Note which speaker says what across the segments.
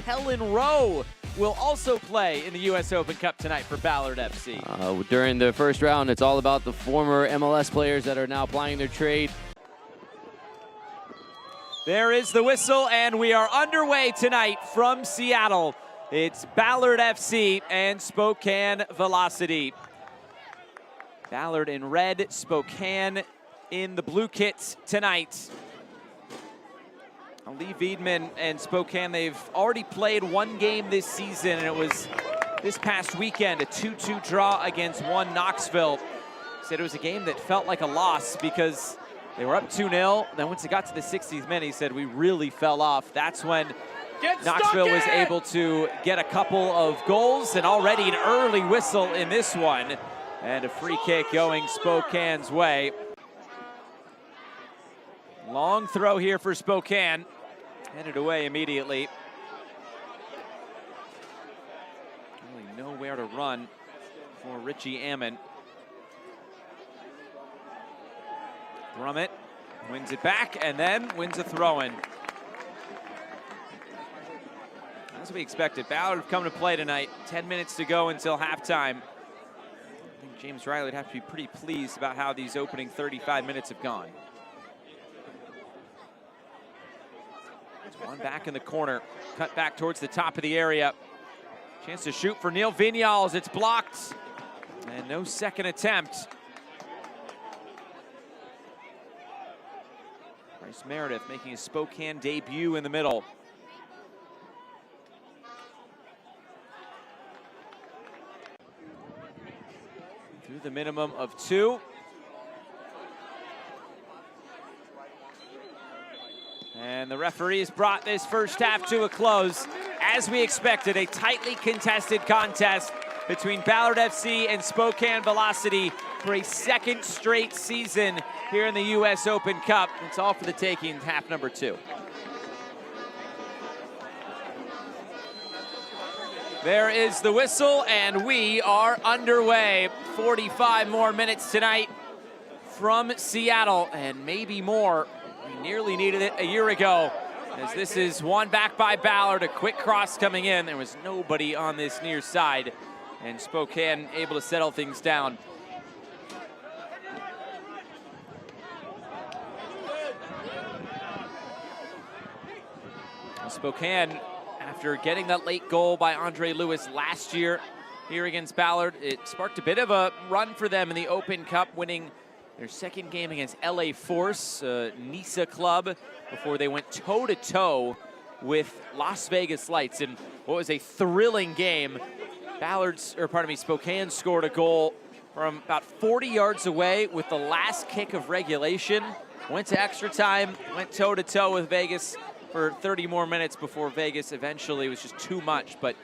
Speaker 1: Helen Rowe will also play in the U.S. Open Cup tonight for Ballard FC.
Speaker 2: During the first round, it's all about the former MLS players that are now plying their trade.
Speaker 1: There is the whistle, and we are underway tonight from Seattle. It's Ballard FC and Spokane Velocity. Ballard in red, Spokane in the blue kits tonight. Lee Veidman and Spokane, they've already played one game this season, and it was this past weekend, a 2-2 draw against Knoxville. Said it was a game that felt like a loss because they were up 2-0. Then once it got to the 60th minute, he said we really fell off. That's when Knoxville was able to get a couple of goals, and already an early whistle in this one. And a free kick going Spokane's way. Long throw here for Spokane. Headed away immediately. Really nowhere to run for Richie Ammon. Brummett wins it back and then wins a throw-in. As we expected, Ballard have come to play tonight. 10 minutes to go until halftime. I think James Riley would have to be pretty pleased about how these opening 35 minutes have gone. One back in the corner, cut back towards the top of the area. Chance to shoot for Neil Vinyals, it's blocked. And no second attempt. Bryce Meredith making his Spokane debut in the middle. Through the minimum of 2. And the referees brought this first half to a close. As we expected, a tightly contested contest between Ballard FC and Spokane Velocity for a second straight season here in the U.S. Open Cup. It's all for the taking, half number 2. There is the whistle, and we are underway. 45 more minutes tonight from Seattle, and maybe more. We nearly needed it a year ago, as this is won back by Ballard. A quick cross coming in. There was nobody on this near side, and Spokane able to settle things down. Spokane, after getting that late goal by Andre Lewis last year here against Ballard, it sparked a bit of a run for them in the Open Cup, winning their second game against LA Force, NISA club, before they went toe-to-toe with Las Vegas Lights in what was a thrilling game. Spokane scored a goal from about 40 yards away with the last kick of regulation. Went to extra time, went toe-to-toe with Vegas for 30 more minutes before Vegas eventually was just too much, but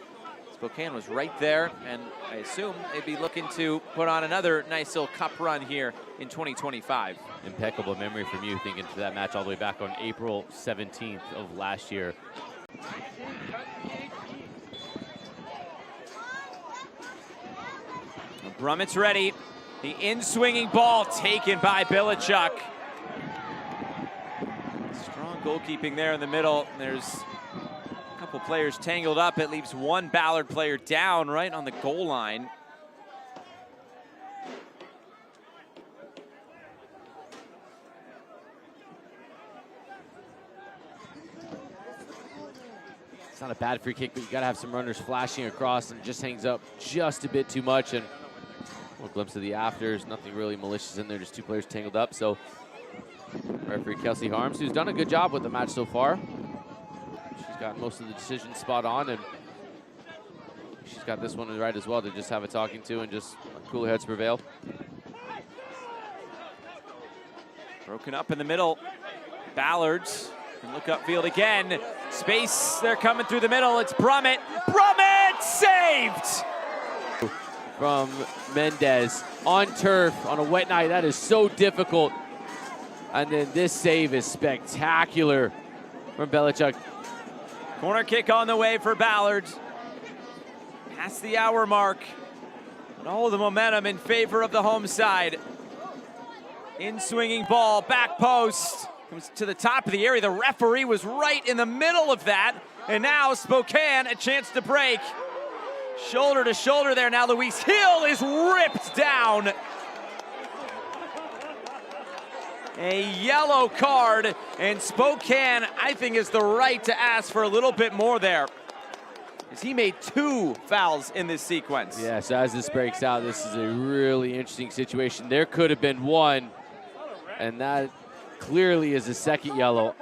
Speaker 1: Spokane was right there, and I assume they'd be looking to put on another nice little cup run here in 2025.
Speaker 2: Impeccable memory from you, thinking to that match all the way back on April 17th of last year.
Speaker 1: Brummett's ready. The in-swinging ball taken by Bilichuk. Strong goalkeeping there in the middle. There's a couple players tangled up. It leaves one Ballard player down right on the goal line.
Speaker 2: It's not a bad free kick, but you gotta have some runners flashing across, and it just hangs up just a bit too much. And a glimpse of the afters, nothing really malicious in there, just two players tangled up. So referee Kelsey Harms, who's done a good job with the match so far. She's got most of the decisions spot on, and she's got this one right as well to just have a talking to and just cooler heads prevail.
Speaker 1: Broken up in the middle. Ballards can look upfield again. Space, they're coming through the middle. It's Brummett. Brummett saved!
Speaker 2: From Mendez on turf on a wet night. That is so difficult. And then this save is spectacular from Bilichuk.
Speaker 1: Corner kick on the way for Ballard. Past the hour mark. And all the momentum in favor of the home side. In-swinging ball, back post. Comes to the top of the area. The referee was right in the middle of that. And now Spokane, a chance to break. Shoulder to shoulder there. Now Luis Hill is ripped down. A yellow card, and Spokane, I think, is the right to ask for a little bit more there, as he made 2 fouls in this sequence.
Speaker 2: Yeah, so as this breaks out, this is a really interesting situation. There could have been 1, and that clearly is a second yellow.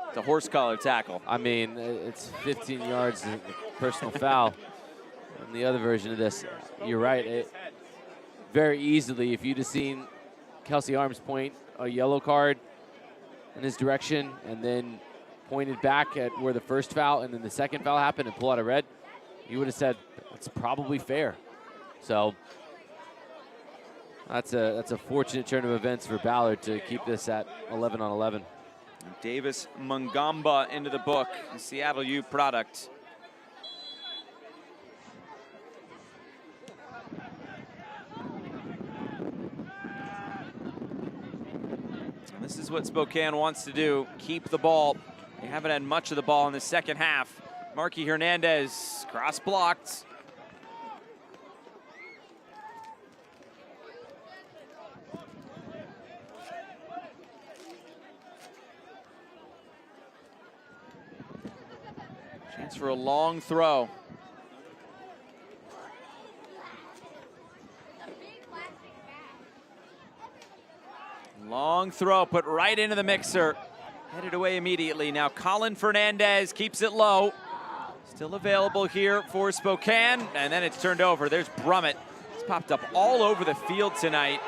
Speaker 1: It's a horse collar tackle.
Speaker 2: I mean, it's 15 yards, personal foul. And the other version of this, you're right. Very easily, if you'd have seen Kelsey Arms point a yellow card in his direction and then pointed back at where the first foul and then the second foul happened and pull out a red, you would have said that's probably fair. So that's a fortunate turn of events for Ballard to keep this at 11 on 11.
Speaker 1: Davis Mungamba into the book, a Seattle U product. This is what Spokane wants to do, keep the ball. They haven't had much of the ball in the second half. Marky Hernandez, cross blocked. Chance for a long throw. Long throw, put right into the mixer. Headed away immediately. Now Colin Fernandez keeps it low. Still available here for Spokane, and then it's turned over. There's Brummett. He's popped up all over the field tonight.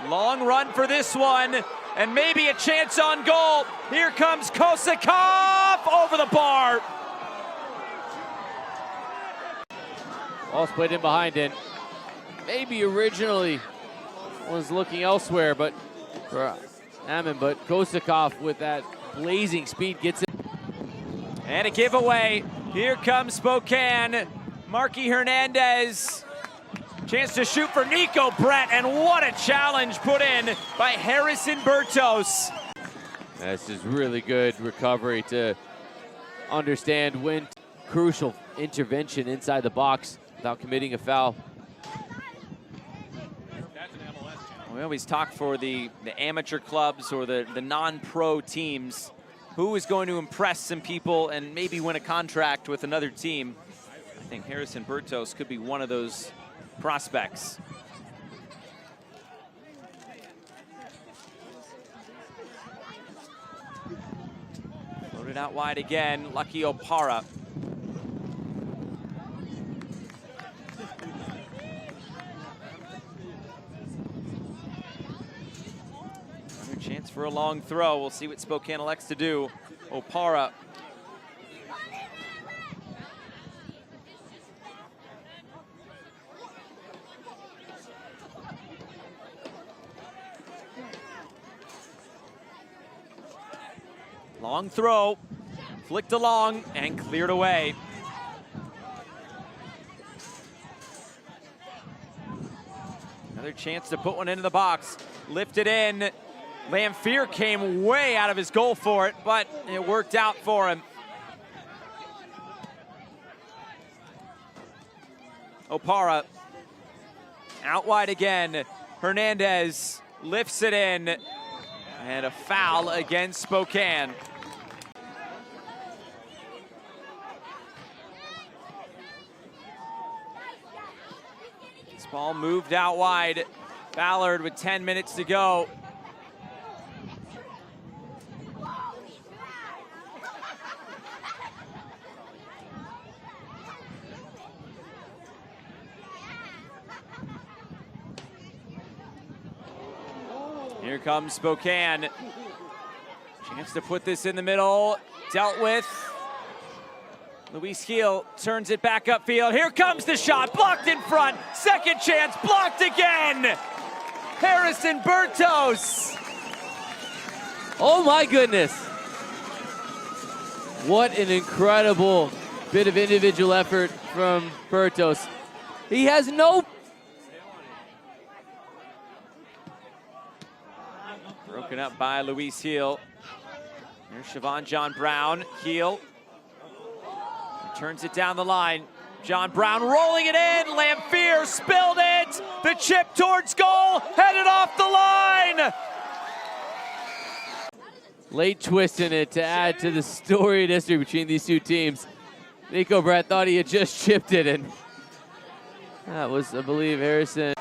Speaker 1: Long run for this one, and maybe a chance on goal. Here comes Kosikov over the bar.
Speaker 2: Ball's played in behind it. Maybe originally was looking elsewhere, but for Ammon, but Kosikov with that blazing speed gets it.
Speaker 1: And a giveaway. Here comes Spokane. Marky Hernandez. Chance to shoot for Nico Brett, and what a challenge put in by Harrison Bertos.
Speaker 2: This is really good recovery to understand when crucial intervention inside the box without committing a foul.
Speaker 1: We always talk for the amateur clubs or the non-pro teams. Who is going to impress some people and maybe win a contract with another team? I think Harrison Bertos could be one of those prospects. Loaded out wide again, Lucky Opara. Chance for a long throw. We'll see what Spokane elects to do. Opara. Long throw. Flicked along and cleared away. Another chance to put one into the box. Lifted in. Lamphere came way out of his goal for it, but it worked out for him. Opara out wide again. Hernandez lifts it in, and a foul against Spokane. This ball moved out wide. Ballard with 10 minutes to go. Here comes Spokane. Chance to put this in the middle. Dealt with. Luis Hill turns it back upfield. Here comes the shot. Blocked in front. Second chance. Blocked again. Harrison Bertos.
Speaker 2: Oh my goodness. What an incredible bit of individual effort from Bertos. He has no...
Speaker 1: Broken up by Luis Hill. Here's Siobhan John Brown. Hill Turns it down the line. John Brown rolling it in. Lamphere spilled it. The chip towards goal, headed off the line.
Speaker 2: Late twist in it to add to the storied history between these two teams. Nico Brett thought he had just chipped it, and that was, I believe, Harrison.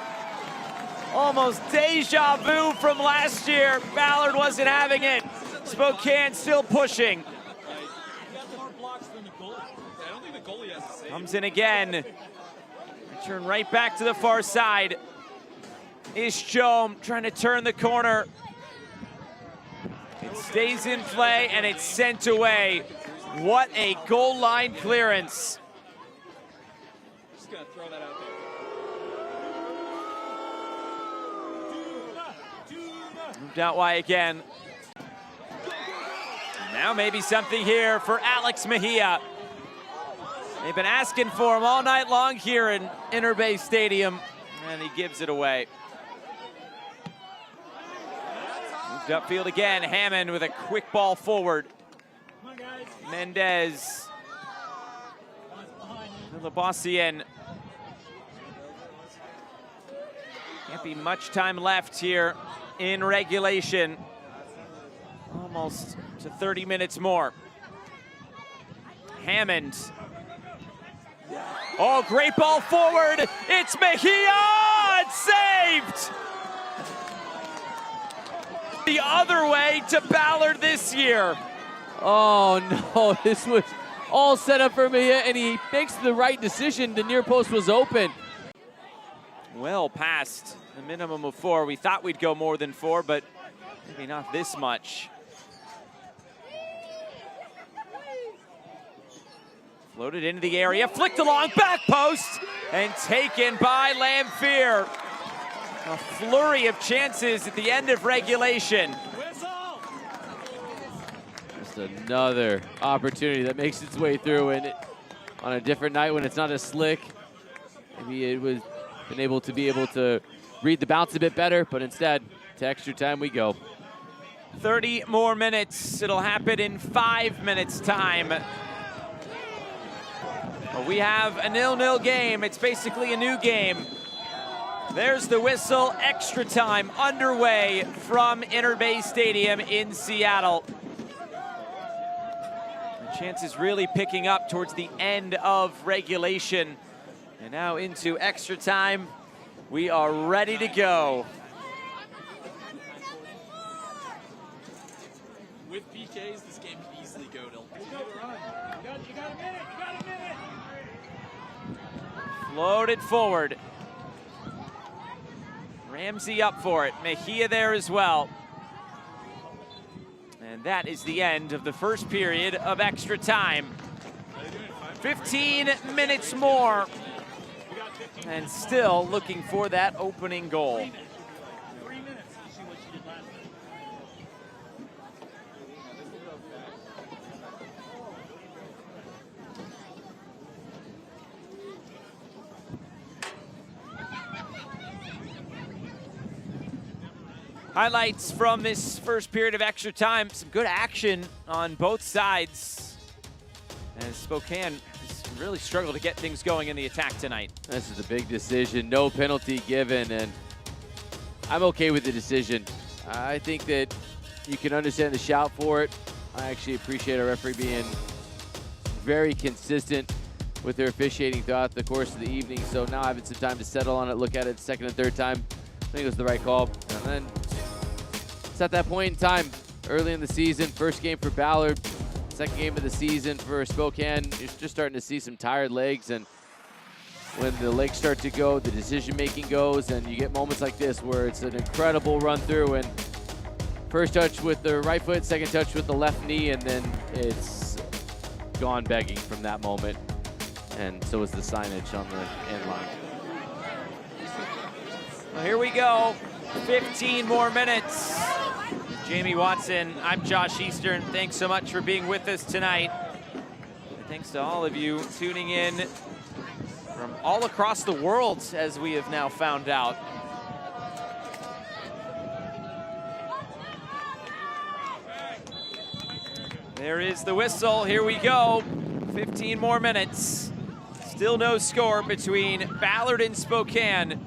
Speaker 1: Almost deja vu from last year. Ballard wasn't having it. Spokane still pushing. Comes in again. Turn right back to the far side. Ishjom trying to turn the corner. It stays in play and it's sent away. What a goal line clearance.
Speaker 3: Just gonna throw that out there.
Speaker 1: Moved out wide again. Now maybe something here for Alex Mejia. They've been asking for him all night long here in Inter Bay Stadium, and he gives it away. Moved upfield again, Hammond with a quick ball forward. Mendez. Labossian. Can't be much time left here in regulation. Almost to 30 minutes more. Hammond. Oh, great ball forward. It's Mejia. It's saved. The other way to Ballard this year.
Speaker 2: Oh no, this was all set up for Mejia, and he makes the right decision. The near post was open.
Speaker 1: Well past the minimum of 4. We thought we'd go more than 4, but maybe not this much. Floated into the area, flicked along, back post, and taken by Lamphere. A flurry of chances at the end of regulation.
Speaker 2: Just another opportunity that makes its way through, and on a different night when it's not as slick, maybe it was been able to read the bounce a bit better, but instead, to extra time we go.
Speaker 1: 30 more minutes. It'll happen in 5 minutes' time. We have a 0-0 game. It's basically a new game. There's the whistle. Extra time underway from Inter Bay Stadium in Seattle. The chances really picking up towards the end of regulation. And now into extra time. We are ready to go.
Speaker 3: With PKs, this game can easily go to. You got a minute.
Speaker 1: Floated forward. Ramsey up for it. Mejia there as well. And that is the end of the first period of extra time. 15 minutes more. And still looking for that opening goal. Highlights from this first period of extra time. Some good action on both sides. As Spokane has really struggled to get things going in the attack tonight.
Speaker 2: This is a big decision, no penalty given, and I'm okay with the decision. I think that you can understand the shout for it. I actually appreciate our referee being very consistent with their officiating throughout the course of the evening. So now having some time to settle on it, look at it second and third time, I think it was the right call. And then it's at that point in time, early in the season, first game for Ballard, second game of the season for Spokane. You're just starting to see some tired legs, and when the legs start to go, the decision-making goes, and you get moments like this where it's an incredible run through, and first touch with the right foot, second touch with the left knee, and then it's gone begging from that moment. And so is the signage on the end line.
Speaker 1: Well, here we go. 15 more minutes. Jamie Watson, I'm Josh Eastern. Thanks so much for being with us tonight. And thanks to all of you tuning in from all across the world, as we have now found out. There is the whistle. Here we go. 15 more minutes. Still no score between Ballard and Spokane.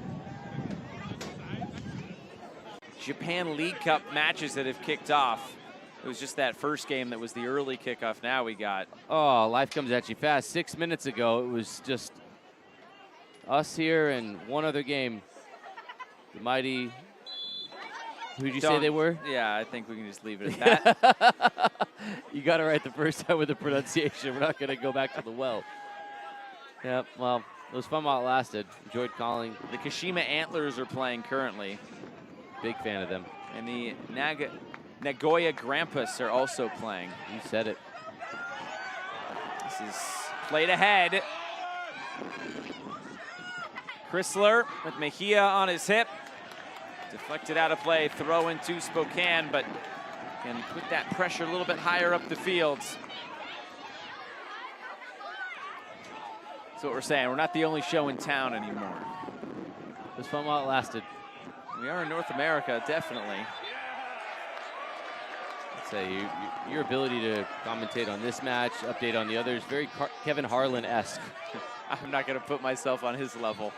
Speaker 1: Japan League Cup matches that have kicked off. It was just that first game that was the early kickoff. Now we got.
Speaker 2: Oh, life comes at you fast. 6 minutes ago, it was just us here and one other game. The mighty. Who'd you say they were?
Speaker 1: Yeah, I think we can just leave it at that.
Speaker 2: You got it right the first time with the pronunciation. We're not going to go back to the well. Yep, well, it was fun while it lasted. Enjoyed calling.
Speaker 1: The Kashima Antlers are playing currently.
Speaker 2: Big fan of them.
Speaker 1: And the Nagoya Grampus are also playing.
Speaker 2: You said it.
Speaker 1: This is played ahead. Chrysler with Mejia on his hip. Deflected out of play, throw into Spokane, but can put that pressure a little bit higher up the field. That's what we're saying. We're not the only show in town anymore.
Speaker 2: It was fun while it lasted.
Speaker 1: We are in North America, definitely.
Speaker 2: I'd say your ability to commentate on this match, update on the others, very Kevin Harlan-esque.
Speaker 1: I'm not going to put myself on his level.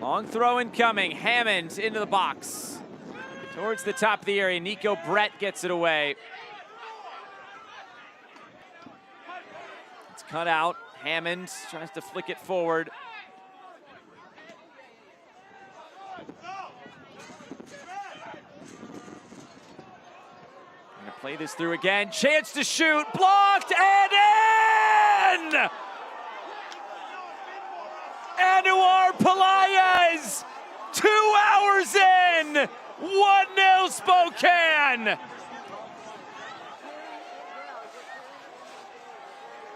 Speaker 1: Long throw incoming. Hammond into the box. Towards the top of the area. Nico Brett gets it away. It's cut out. Hammond tries to flick it forward. Gonna play this through again. Chance to shoot. Blocked and in! Anuar Pelaez, 2 hours in, 1-0 Spokane.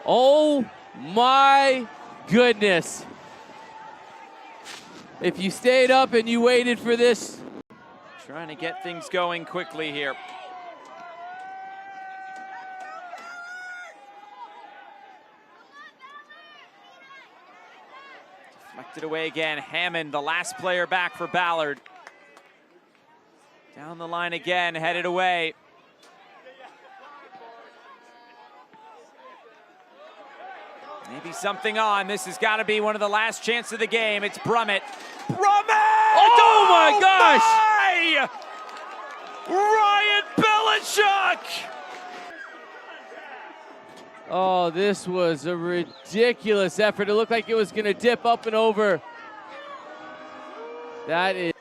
Speaker 2: Oh my goodness. If you stayed up and you waited for this.
Speaker 1: Trying to get things going quickly here. Deflected away again. Hammond, the last player back for Ballard. Down the line again, headed away. Maybe something on. This has got to be one of the last chances of the game. It's Brummett. Brummett!
Speaker 2: Oh my gosh!
Speaker 1: Ryan Belichuk!
Speaker 2: Oh, this was a ridiculous effort. It looked like it was going to dip up and over. That is.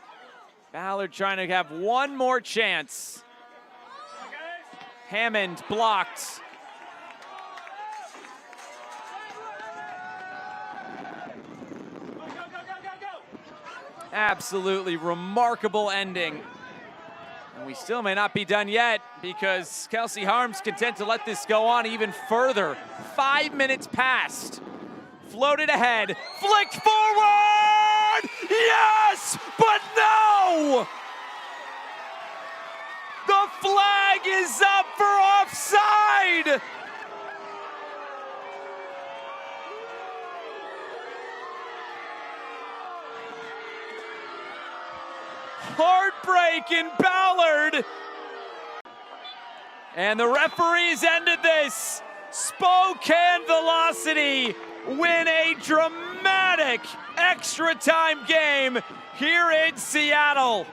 Speaker 1: Ballard trying to have one more chance. Hammond blocked. Absolutely remarkable ending. And we still may not be done yet because Kelsey Harm's content to let this go on even further. 5 minutes passed. Floated ahead, flicked forward! Yes, but no! The flag is up for offside! Heartbreak in Ballard. And the referees ended this. Spokane Velocity win a dramatic extra time game here in Seattle.